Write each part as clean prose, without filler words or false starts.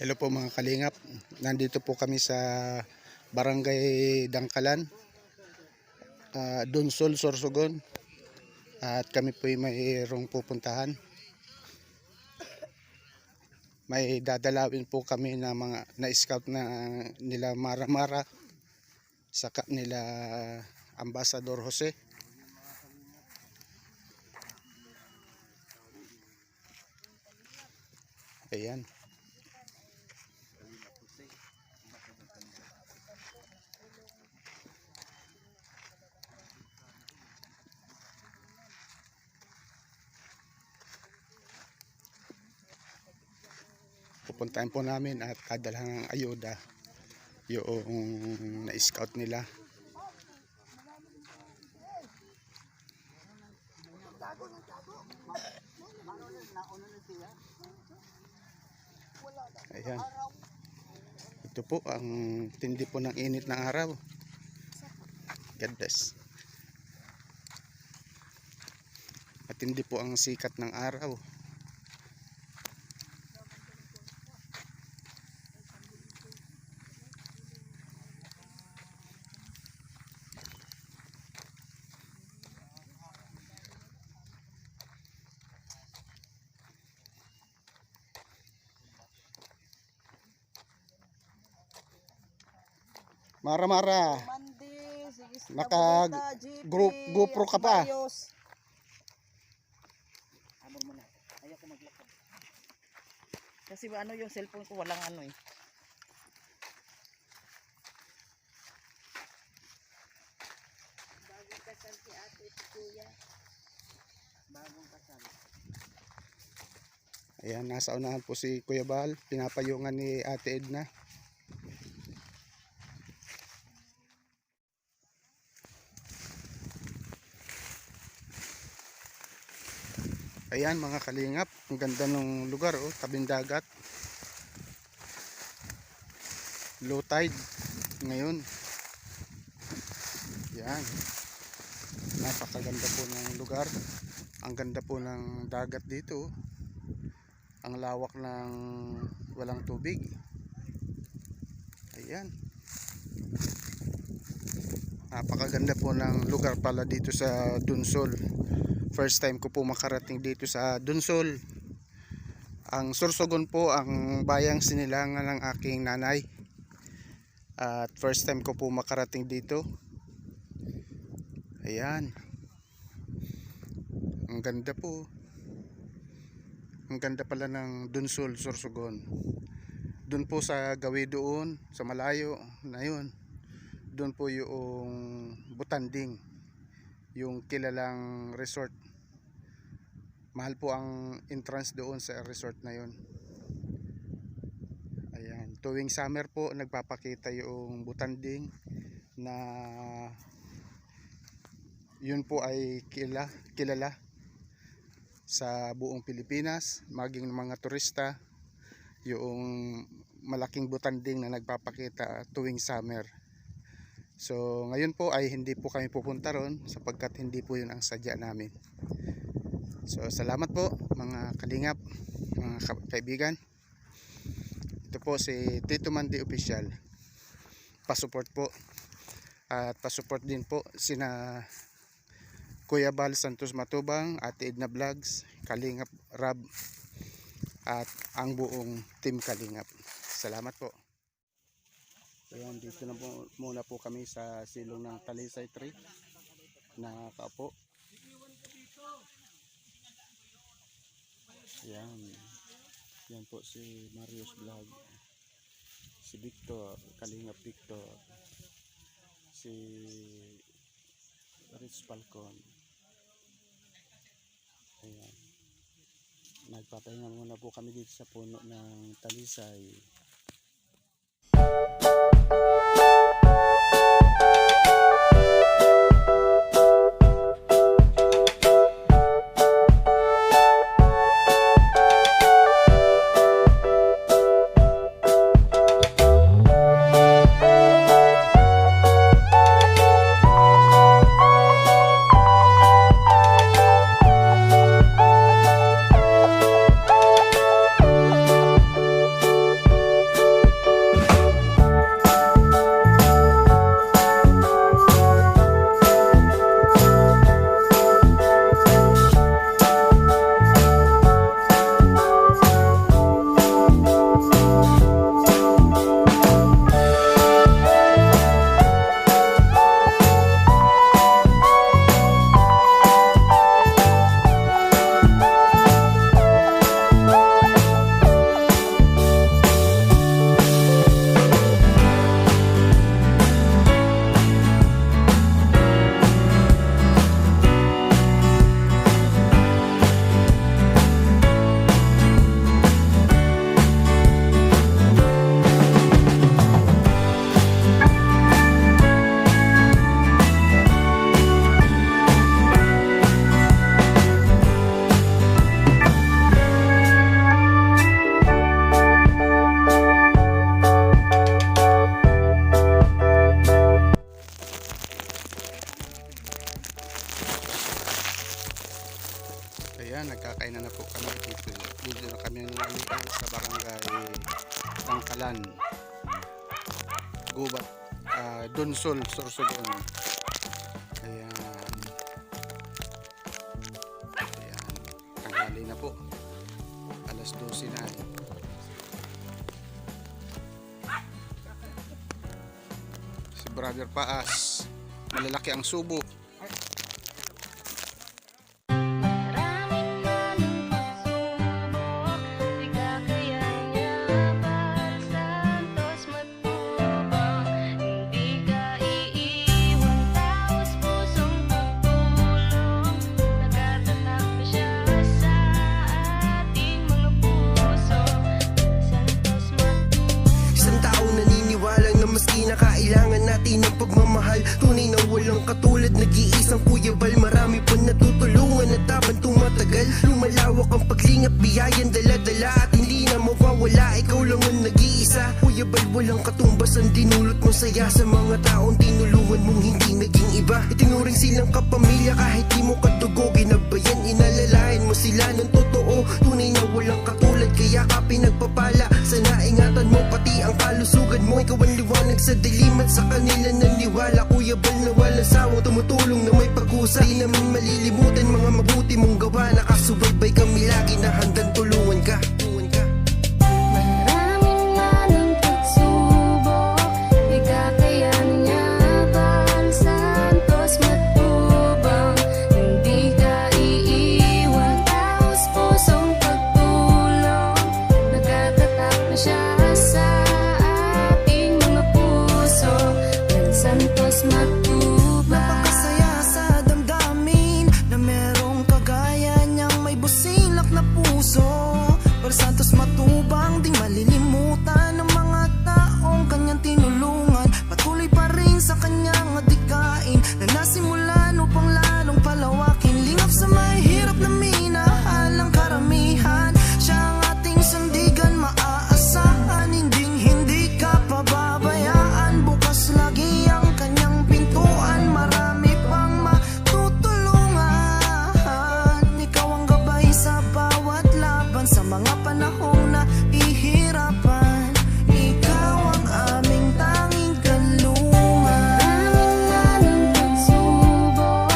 Hello po mga kalingap. Nandito po kami sa Barangay Dangkalan, Dunsol, Sorsogon. At kami po ay mayroong pupuntahan. May dadalawin po kami na mga na-scout na nila Mara Mara, saka nila Ambassador Jose. Ayan. Pupuntahan po namin at kadalhan ng ayuda yung na-scout nila. Ayan. Ito po ang tindi po ng init ng araw. God bless. Matindi po ang sikat ng araw. Mara Mara. Naka GoPro ka pa. Amor mo na. Ayaw ko maglakad. Kasi ano yung cellphone ko walang ano eh. Bagong kasal si ate at kuya. Bagong kasal. Ayan, nasa unahan po si Kuya Bal. Pinapayungan ni Ate Edna. Ayan mga kalingap, ang ganda ng lugar, oh, tabing dagat. Low tide ngayon. Yan. Napakaganda po ng lugar. Ang ganda po ng dagat dito. Ang lawak ng walang tubig. Ayan. Napakaganda po ng lugar pala dito sa Dunsol. First time ko po makarating dito sa Dunsol. Ang Sorsogon po ang bayang sinilangan ng aking nanay. At first time ko po makarating dito. Ayan. Ang ganda po. Ang ganda pala ng Dunsol, Sorsogon. Doon po sa gawi doon, sa malayo na yun. Doon po yung Butanding. Yung kilalang resort. Mahal po ang entrance doon sa resort na yun. Ayan, tuwing summer po nagpapakita yung Butanding na yun po ay kilala sa buong Pilipinas, maging mga turista, yung malaking Butanding na nagpapakita tuwing summer. So ngayon po ay hindi po kami pupunta ron sapagkat hindi po yun ang sadya namin. So salamat po mga kalingap, mga kaibigan. Ito po si Tito Mandy Official. Pasupport po. At pasupport din po sina Kuya Bal Santos Matubang, Ate Edna Vlogs, Kalingap Rab at ang buong team Kalingap. Salamat po. Ayan, dito na po, muna po kami sa silong ng Talisay Tree na kaupo. Ayan. Yan po si Marius Vlog, si Victor, Kalingap Victor, si Rich Falcon. Ayan. Nagpapahinga muna po kami dito sa puno ng Talisay. Bakalan, Gubat, Donsol, Sorsogon. Ayan. Ayan. Tanghali na po. Alas 12 na. Si Brother Paas. Malalaki ang subo. Maski na kailangan natin ng pagmamahal, tunay na walang katulad, nag-iisang Kuya Bal. Marami pa natutulungan at habang tumatagal, lumalawak ang paglingap, biyayan dala-dala at hindi na mawawala. Ikaw lang ang nag-iisa, Kuya Bal, walang katumbas ang dinulot mo saya sa mga taong tinulungan mong hindi naging iba. Itinuring silang kapamilya kahit di mo kadugo, ginabayan, inalalayan mo sila ng totoo. Tunay na walang katulad, kaya ka pinagpapala. Sana ingatan mo pati ang kalusugan mo. Ikaw ang liwanag sa dilim at sa kanila naniwala. Kuya Bal na walang sawa, tumutulong na may pag-usa. Di namin malilimutan mga mabuti mong gawa. Nakasubaybay kami lagi na handang tulungan ka. Maraming manang pagsubok, di kakayanin niya Bal Santos Matubang. Hindi ka iiwan, taos pusong pagtulong. Nagkatatak na siya sa ating mga puso. Bal Santos Matubang. Napakasaya sa damdamin na merong kagaya niyang may busilak na puso. Bal Santos Matubang, di malilimutan ng mga taong kanyang tinulungan. Patuloy pa rin sa kanyang adikain na nasimulan upang lalong palawakin. Lingap sa may hirap na minahal ang karamihan. Siya ang ating sandigan, maaasahan. Hindi ka pababayaan, bukas lagi ang kanyang pintuan. Marami pang matutulungan. Ikaw ang gabay sa bawat laban, sa mga panahong na ihirapan. Ikaw ang aming tanging kalungan. Maraming manang pagsubok,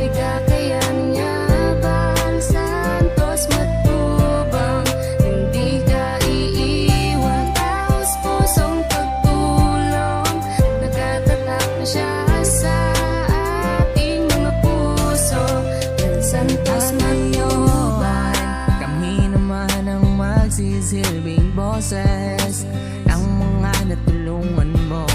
di kakayanin niya Bal Santos Matubang. Hindi ka iiwan, taos pusong pagtulong. Nagkatatak na siya sa ating mga puso. Bal Santos Matubang. Kami naman ang magsisilbing boses ng mga natulungan mo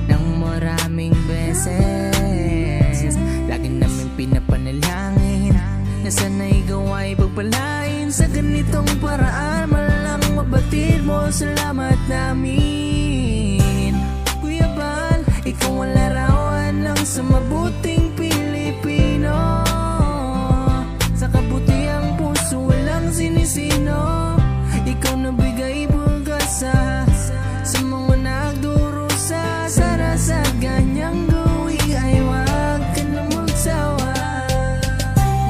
ng maraming beses. Lagi namin pinapanalangin na sana ikaw ay pagpalain sa ganitong paraan. Malang mabatid mo, salamat namin. Kuya Bal, ikaw ang larawan lang sa mabuting Pilipino. Sa kabutiang puso walang sinisino. Ikaw nabigay pag-asa sa mga nagdurusa. Sana sa ganyang gawin ay wag ka na magsawa.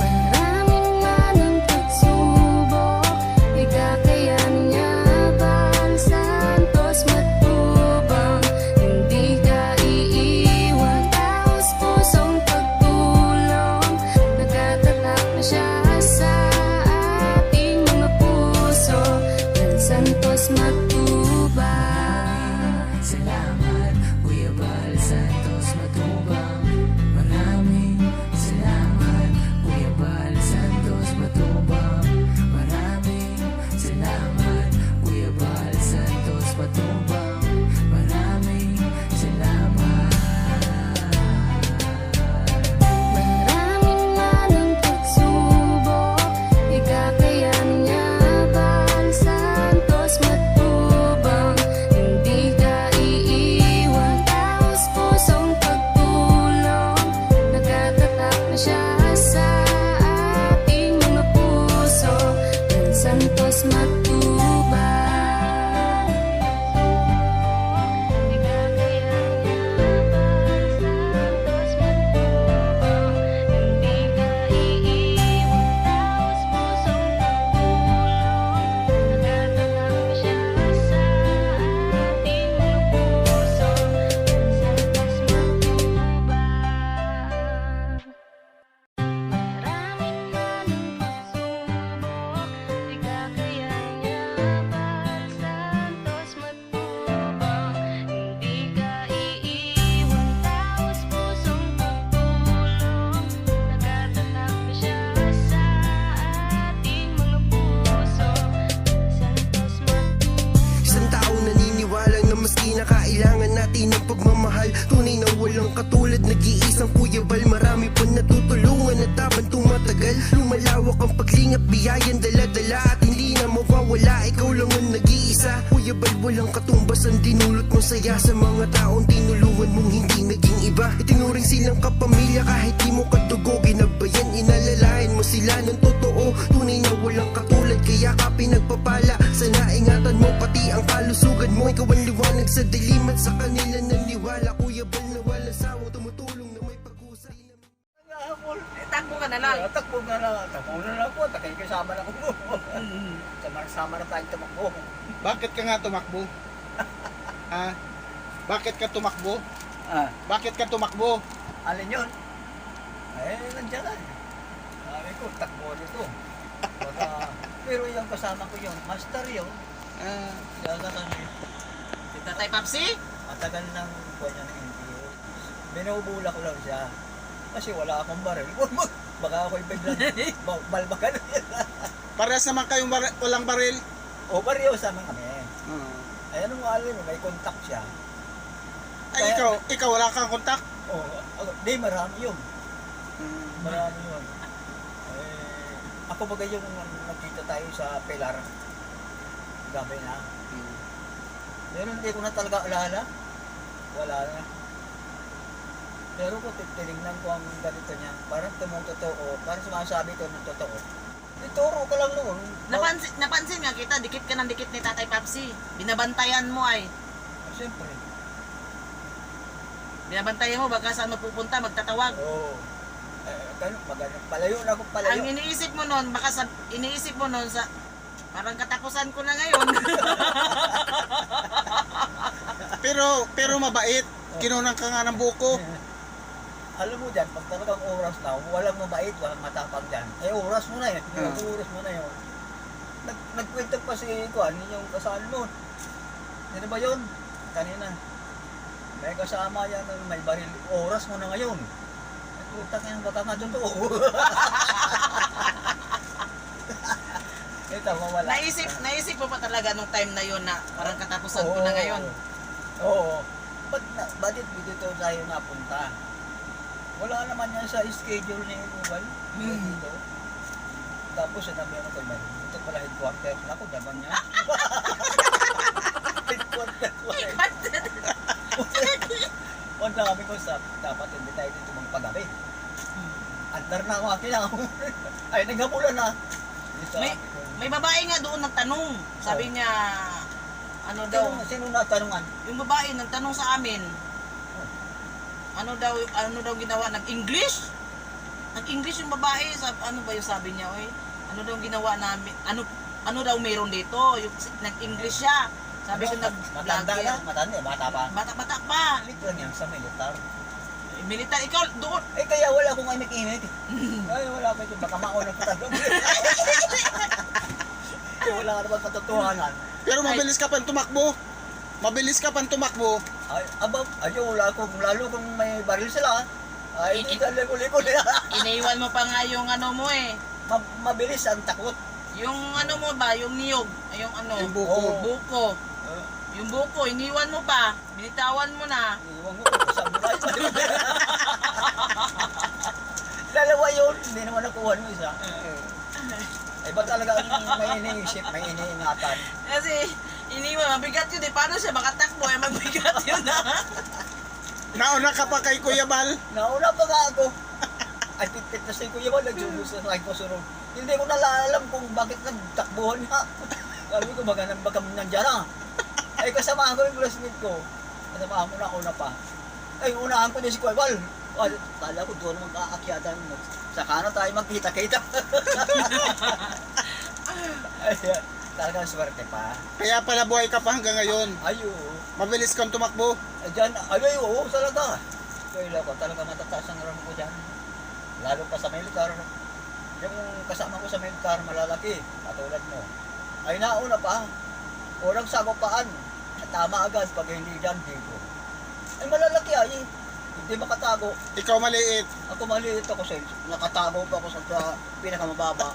Maraming manang pagsubok, di kakayanin niya Bal Santos Matubang. Hindi ka iiwan, taos pusong pagtulong. Nagkatatak na siya sa ating mga puso. Bal Santos Matubang. Salamat, Kuya Bal Santos Matubang. Maraming salamat, Kuya Bal Santos Matubang. Maraming salamat, Kuya Bal Santos Matubang. Maraming salamat. Maraming manang pagsubok, di kakayanin niya Bal Santos Matubang. Hindi ka iiwan, natin ang pagmamahal. Tunay na walang katulad, nag-iisang Kuya Bal. Marami pa natutulungan at habang tumatagal, lumalawak ang paglingap, biyayan dala-dala at hindi na mawawala. Ikaw lang ang nag-iisa, Kuya Bal, walang katumbas ang dinulot mo saya sa mga taong tinulungan mong hindi naging iba. Itinuring silang kapamilya kahit di mo kadugo, ginabayan, inalalayan mo sila ng totoo. Tunay na walang katulad, kaya ka pinagpapala. Sana ingatan mo pati ang kalusugan mo. Ikaw ang liwanag sa dilim at sa kanila naniwala. Kuya Bal na walang sawang tumutulong na may pag-usay na... Takbo ka na lang. Takbo na lang po. Kasama na ko. Sama na tayong tumakbo. Bakit ka nga tumakbo? Ha? Bakit ka tumakbo? Ah, Bakit ka tumakbo? alin yun? Nandiyan na. Sabi ko, takbo nito. Pero yung kasama ko yun, master yun. Ah, Kaya kasi, Si Tatay Papsi? matagal nang buwan niya ng NGO. Binubula ko lang siya. Kasi wala akong baril. Baka ako'y biglang balbagan. parehas naman kayong walang baril. O, bariyo sama kami. Ah. Ay, anong alam mo, may contact siya. Ay, ikaw wala kang kontak? O, di, marami yun. Marami yun. Ako bagay yung nagkita tayo sa Pilar. Gabi na. Pero hindi ko na talaga alala. Wala na. Pero kung tinignan ko ang ganito niya, parang tumutotoo, parang sumasabi ko ng totoo. Ituro ka lang noon. Napansin nga kita, dikit ka ng dikit ni Tatay Papsi. Binabantayan mo ay. Siyempre. Binabantayan mo, baka saan mapupunta, magtatawag. Oo. Ganun, maganda. Palayo na ako, palayo. Ang iniisip mo nun, iniisip mo nun sa, parang katapusan ko na ngayon. Pero mabait. Kinunang ka nga ng buko. Alam mo dyan, pag talagang oras na, walang mabait, walang matapang dyan. Eh, oras mo na yun. Oras mo na yun. Nagkwento pa si Kuan, yung kasal mo. Hindi ba yun? Kanina. May kasama yan, may baril. Oras mo na ngayon. Putak yan, baka nga totoo. Ito, mawala. Naisip mo pa talaga nung time na yun na parang katapusan ko na ngayon. Oo. Bakit dito tayo napunta? Wala naman yan sa schedule ni Uwal. Dito. Tapos sinabi ko ba, ito pala headquarters. Naku, daban niya. Headquarters. Ang dami ko sa, dapat hindi tayo dito magpagabi. Andar na ako akin ako. Ay, naghabulan na. May babae nga doon nagtanong. Sabi niya, ano daw, Sino natanungan? yung babae nagtanong sa amin, ano daw ginawa, nag-English? Nag-English yung babae, ano ba yung sabi niya, oy? Ano daw ginawa namin, ano daw meron dito, yung nag-English siya. Sabi ko Matanda na, matanda, bata pa. Bata pa. Balik lang yan sa militar. Militar, ikaw doon. Eh kaya wala akong imik-imik. Ay wala ko ito, baka maunang patagong. Eh wala ka naman katotohanan. Pero mabilis ka pang tumakbo. Mabilis ka pang tumakbo. Ay, ayaw wala akong, lalo kung may baril sila. Ay, hindi ka liko-liko nila. Iniwan mo pa nga yung ano mo eh. Mabilis ang takot. Yung ano mo ba, yung niyog, yung ano, Yung buko. buko. Yung buko, iniwan mo pa. Binitawan mo na. Iwan ko, samurai pa rin. Dalawa yun, hindi naman nakuha mo isa. Ay, ba talaga may iniisip, may iniingatan? Kasi iniwan, mabigat yun eh. Paano siya makatakbo eh, mabigat yun na. Nauna ka pa kay Kuya Bal. Nauna pa nga ako. Ay, pit-pit na si Kuya Bal, nagsumus na sa pasunod. Hindi ko na alam kung bakit nagtakbuhan nga. Sabi ko, baka nandiyan na. Ay, kasamahan ko yung classmate ko. Kasamahan ko na una pa. Ay, unahan ko din si Kuya Bal. Ay, kala ko doon naman kaakyatan. Saka na tayo magkita-kita. Ay, talagang swerte pa. Kaya pala buhay ka pa hanggang ngayon. Ayo. Mabilis kang tumakbo. Diyan, ay, oo, talaga. Kaya ko, talaga matataas ang rango ko dyan. Lalo pa sa militar. Yung kasama ko sa militar, malalaki, katulad mo. Ay, nauna pa. Unang sagupaan. Tama agad pag hindi dyan, dito. Ay, malalaki ay. Hindi makatago. Ikaw maliit. Ako maliit ako sa nakatago pa ako sa pinakamababa.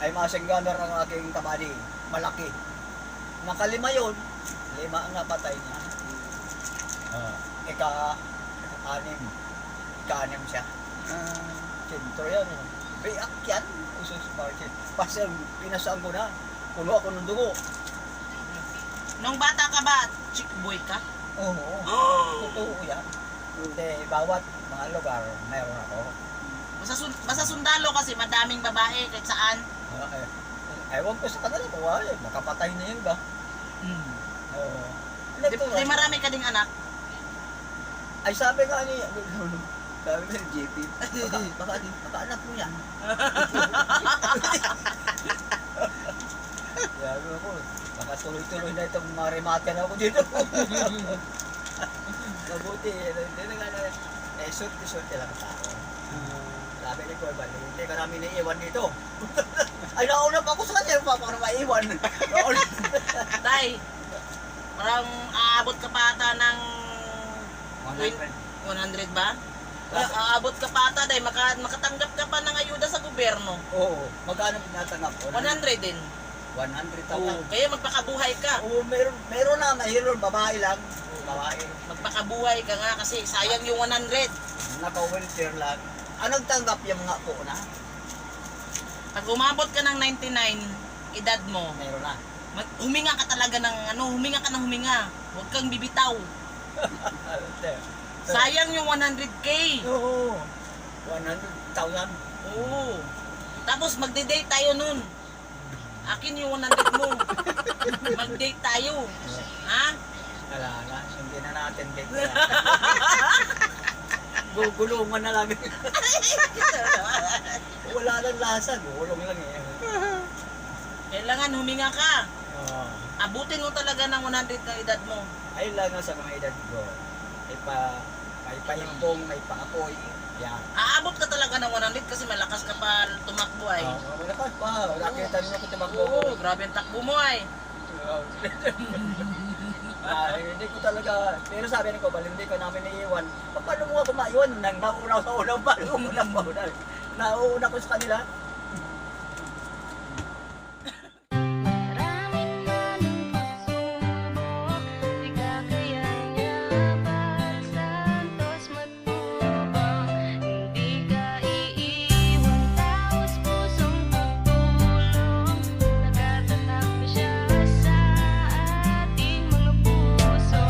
Ay, masing gunner ang aking kabady. Malaki. Nakalima yun. 5 ang napatay niya. ika-anim siya. Sentro yan. Biyak yan. Usos market. Pas pinasaan ko na. Puno ako ng dugo. Nung bata ka ba, chick boy ka? Oo. Totoo yan. Hindi, bawat mga lugar, mayroon ako. Basta sundalo kasi madaming babae kahit saan. Ewan ko sa kanila kung makapatay na yun ba? Oo. Di marami ka ding anak. Ay sabi nga niya, sabi nga ni JP, baka anak mo yan. Sabi ako, baka tuloy-tuloy na itong marimate na ako dito. Mabuti, hindi na nga na, surti lang tao. Sabi ni Kuya Bal, hindi ka namin naiiwan dito. Ay, nauna pa ako sa kanya, pa na maiwan. Tay, parang aabot ka pa ata ng 100 ba? Aabot ka pa ata dahil makatanggap ka pa ng ayuda sa gobyerno. Oo, magkano pinatanggap ko? 100 din. 100,000. Kaya magpakabuhay ka. Oo, meron na, mayroon, babae lang. Babae. Magpakabuhay ka nga kasi sayang yung 100. Naka-wheelchair lang. Anong tanggap yung mga po na? Pag umabot ka ng 99 edad mo, Meron na. huminga ka talaga ng huminga ka ng huminga. Huwag kang bibitaw. Sayang yung 100K. Oo. 100,000. Oo. Tapos magde-date tayo nun. Akin yung 100 mo. Mag-date tayo. Ha? Wala na, hindi na natin date. Gugulungan na lang. Wala nang lasa, gulong lang eh. Kailangan huminga ka. Oo. Abutin mo talaga ng 100 na edad mo. Ayun lang nga sa mga edad ko. May paimpong, may paapoy. Yan. Aabot ka talaga ng 100 kasi malakas ka pa tumakbo ay. Malakas pa. Nakita niyo ko tumakbo ko. Oo, grabe ang takbo mo ay. Hindi ko talaga, pero sabi ni Kobal, hindi ko namin naiiwan. Paano mo ako maiwan? Nang nauna sa unang pa, nauuna ko sa kanila. Maraming manong pagsubok, di kakayanin bawat santos matubang. Hindi ka iiwan, taos pusong pagtulong. Nagtatatag na siya sa ating mga puso.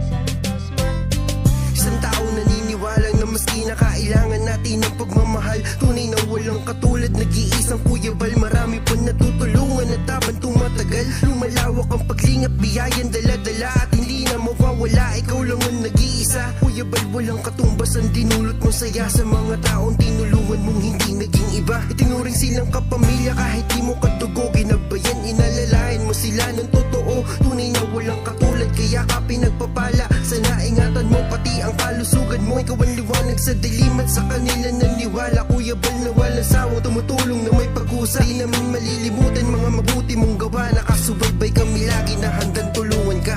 Santos matubang. Isang tao naniniwala na maski na kailangan natin ng pagmamahal. Tunay na walang katulad, nag-iisang Kuya Bal. Marami pa natutulungan at habang tumatagal, lumalawak ang paglingap, biyayan dala-dala at hindi na mawawala. Ikaw lang ang nag-iisa, Kuya Bal, walang katumbas ang dinulot mo saya sa mga taong tinulungan mong hindi naging iba. Itinuring silang kapamilya kahit di mo kadugo, ginabayan, inalalayan mo sila ng totoo. Tunay na walang katulad, kaya ka pinagpapala. Sana ingatan mo pati ang kalusugan mo. Ikaw ang liwanag sa dilim at sa kanila naniwala. Kuya Bal na walang sawang tumutulong na may pag-usa. Di namin malilimutan mga mabuti mong gawa. Nakasubaybay kami lagi na handang tulungan ka.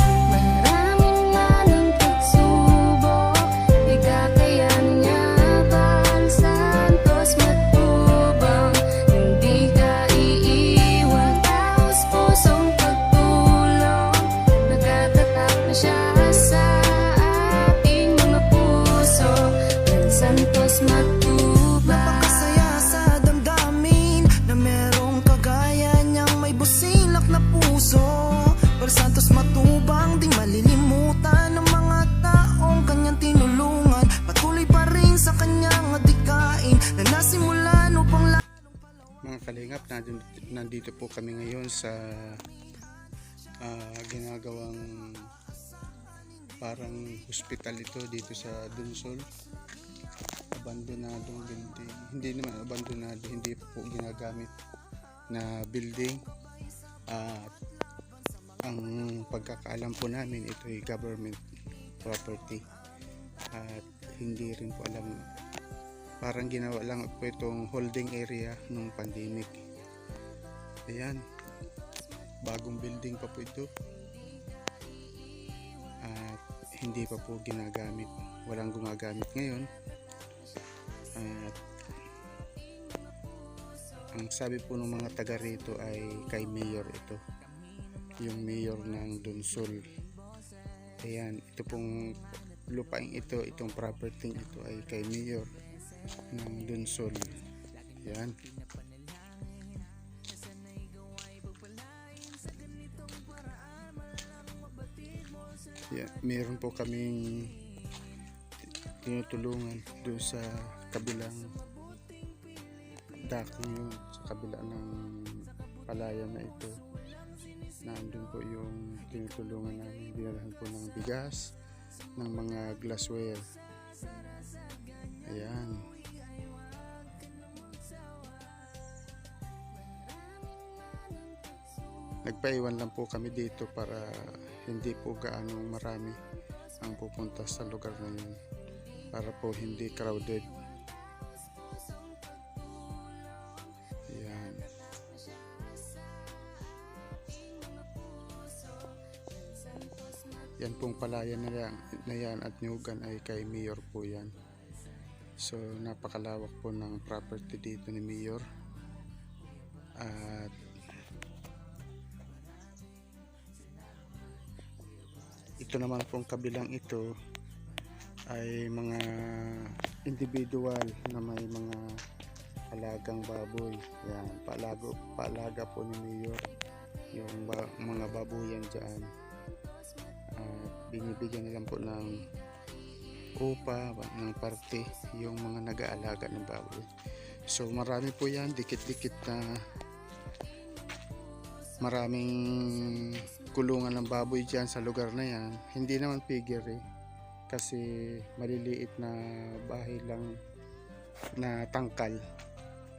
Maraming manong pagsubok, di kakayanin niya bawat santos matubang. Hindi ka iiwan, taos pusong pagtulong. Nagtatatag na siya sa ating mga puso. Yan santos matubang. Napakasaya sa damdamin na merong kagaya niyang may busilak na puso. Para Santos Matubang, di malilimutan ng mga taong kanyang tinulungan. Patuloy pa rin sa kanyang adikain na nasimulan upang mga kalingap, nandito po kami ngayon sa ginagawang parang hospital ito dito sa Dunsol. Abandonadong building, hindi naman abandonado, hindi po ginagamit na building. At ang pagkakaalam po namin, ito ay government property at hindi rin po alam, parang ginawa lang po itong holding area nung pandemic. Ayan, bagong building pa po ito at hindi pa po ginagamit, walang gumagamit ngayon. At ang sabi po ng mga taga rito ay kay mayor ito, yung mayor ng Dunsol. Ayan, ito pong lupaing ito, itong property ito ay kay Mayor ng Dunsol. Ayan. Yeah, meron po kaming tinutulungan doon sa kabilang dako yun, sa kabila ng palayan na ito. Nandun po yung tinutulungan namin, dinalahan po ng bigas, ng mga glassware. Ayan. Nagpaiwan lang po kami dito para hindi po gaano marami ang pupunta sa lugar na yun, para po hindi crowded. Ayan. Yan pong palayan na yan at nyugan ay kay Mayor po yan. So napakalawak po ng property dito ni Mayor. At ito naman pong kabilang ito ay mga individual na may mga alagang baboy. Yan, paalaga po ni Mayor yung mga baboyan dyan. Binibigyan nilang po ng upa, ng parte yung mga nag-aalaga ng baboy. So marami po yan, dikit-dikit na maraming kulungan ng baboy dyan sa lugar na yan. Hindi naman piggery kasi maliliit na bahay lang na tangkal,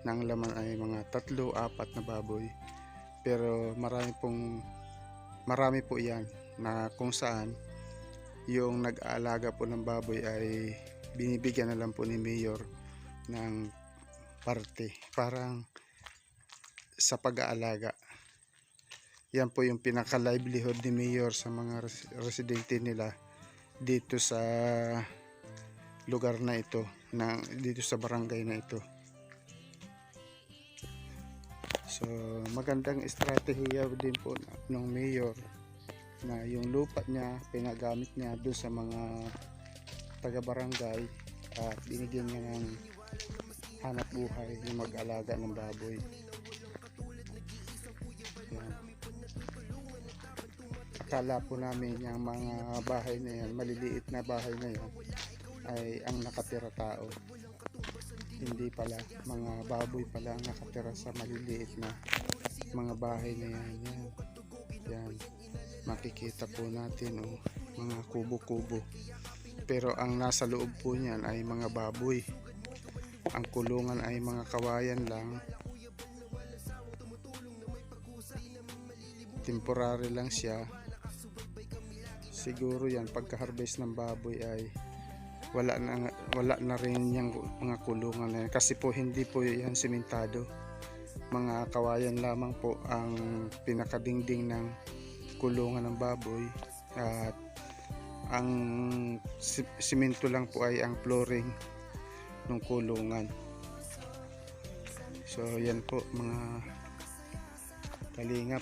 ng laman ay mga 3-4 na baboy. Pero marami po yan na kung saan yung nag-aalaga po ng baboy ay binibigyan na lang po ni Mayor ng parte parang sa pag-aalaga. Yan po yung pinaka-livelihood ni Mayor sa mga residente nila dito sa lugar na ito, dito sa barangay na ito. So magandang estratehiya din po ng Mayor na yung lupa niya pinagamit niya doon sa mga taga-barangay at binigyan niya ng hanap buhay yung mag-alaga ng baboy. Yan. Akala po namin yung mga bahay na yan, maliliit na bahay na yan ay ang nakatira tao. Hindi pala, mga baboy pala ang nakatira sa maliliit na mga bahay na yan. Yan. Makikita po natin mga kubo-kubo. Pero ang nasa loob po niyan ay mga baboy. Ang kulungan ay mga kawayan lang. Temporary lang siya. Siguro yan pagka-harvest ng baboy ay wala na rin yung mga kulungan na yan. Kasi po hindi po yan simentado. Mga kawayan lamang po ang pinakadingding ng kulungan ng baboy at ang simento lang po ay ang flooring ng kulungan. So yan po mga kalingap,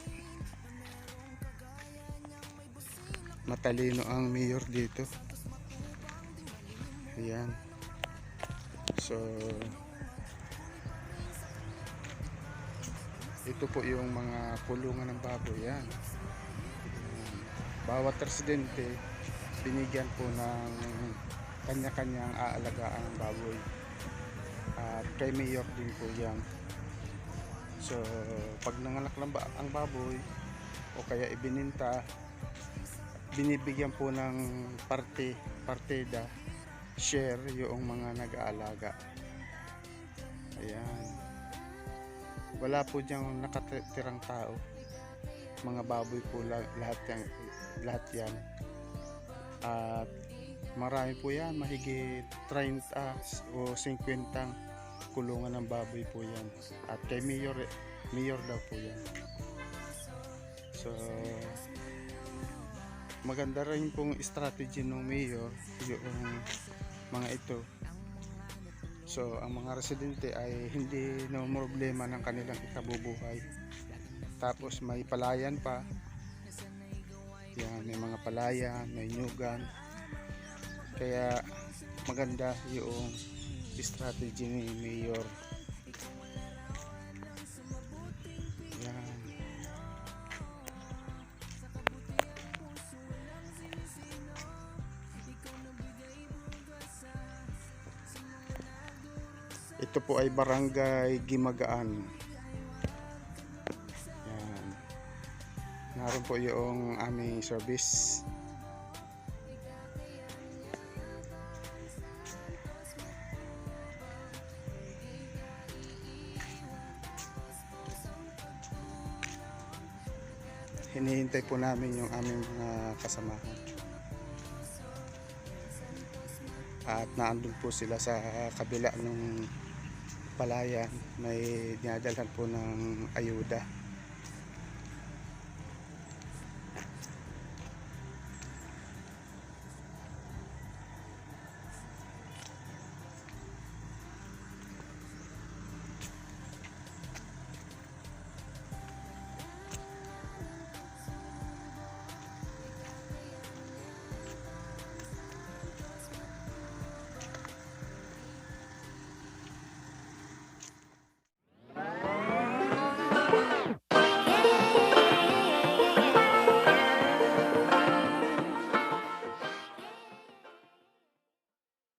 matalino ang Mayor dito. Ayan. So ito po yung mga kulungan ng baboy. Yan. Bawat residente binigyan po ng kanya-kanyang aalagaan ng baboy. At kay Mayor din po yan. So pag nanganak lang ang baboy o kaya ibininta, binibigyan po ng partida, share yung mga nag-aalaga. Ayan. Wala po diyang nakatirang tao. Mga baboy po lahat yan. At marami po yan, mahigit 30 o 50 kulungan ng baboy po yan. At kay Mayor daw po yan. So maganda rin pong strategy ng Mayor yung mga ito. So ang mga residente ay hindi na problema ng kanilang ikabubuhay. Tapos may palayan pa. Yan, may mga palayan, may nyugan. Kaya maganda yung strategy ni Mayor. Yan. Ito po ay Barangay Gimagaan. Yan. Naroon po yung aming service. Hinihintay po namin yung aming mga kasamahan. At naandun po sila sa kabila ng palayan, may dinadalhan po ng ayuda.